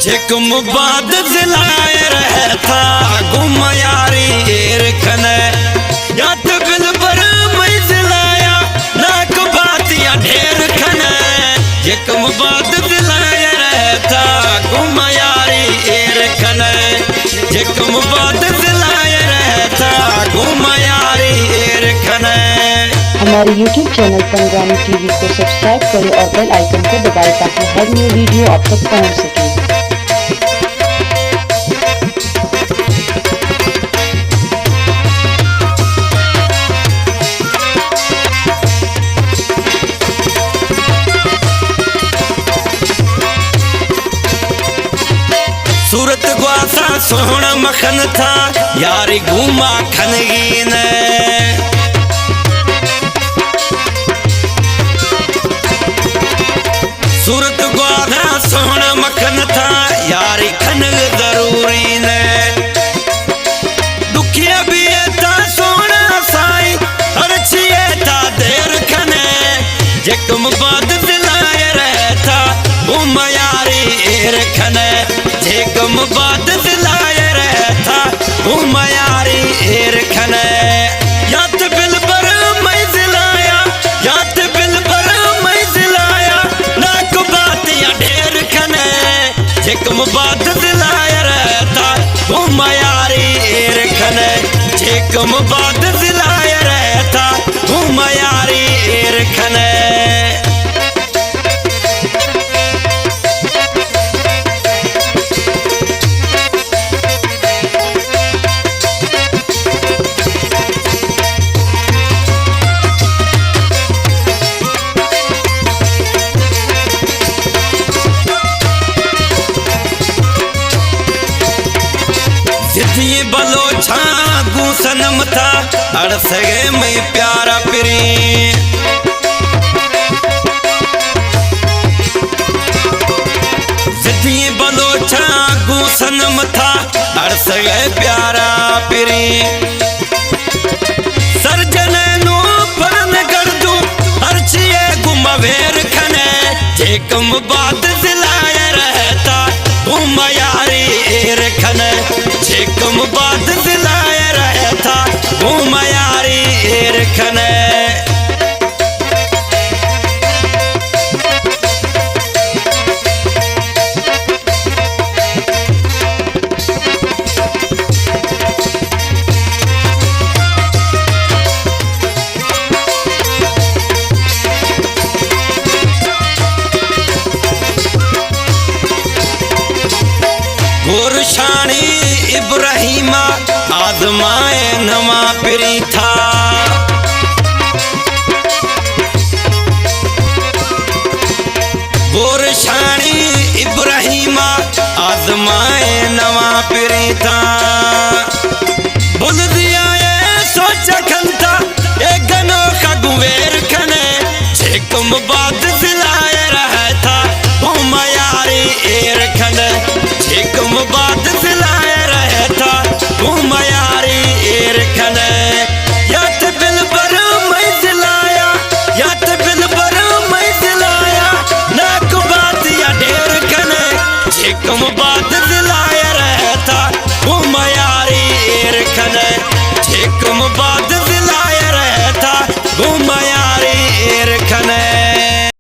झिकम बाद दिलाए रहता गुम यारी एरखन या तो बिल पर मैं दिलाया नाक बात या ढेर खन झिकम बाद दिलाए रहता गुम यारी एरखन झिकम बाद दिलाए रहता गुम यारी एरखन। हमारे YouTube चैनल पंगामी टीवी को सब्सक्राइब करें और बेल आइकन को दबाएं ताकि हर न्यू वीडियो आप तक पहुंच सके। सूरत ग्वासा सोहना मखन था यारी घूमा खनगी ने सूरत ग्वासा सोहना मखन था यारी खनग जरूरी ने दुखिया भी था सोना साई अर्चिए था देर खने झिकम बाद दिलाए रहता घूम यारी एर खने झिकम बाद दिलाए रहता घूम यारी एर खने या तो बिल पर मैं दिलाया या तो बिल पर मैं दिलाया नाक बात या ढेर खने झिकम बाद दिलाए रहता घूम यारी एर खने झिकम बाद दिलाए रहता घूम यारी एर खने। जिथी बलोछा गुसनम था अड़सगे में प्यारा पिरी जिथी बलोछा गुसनम था अड़सगे प्यारा पिरी सरजने नो फरन कर दू अर्चिए गुमवेर खने झिकम बाद दिलाए रहता घूम यारी एर खने झिकम बाद दिलाए रहता घूम यारी एर खने। गोरशानी इब्राहिमा आजमाए नवा पिरी था गोरशानी इब्राहिमा आजमाए नवा पिरी था भूल दिया ये सोचा खनता एक गनो का गुवेर खने झिकम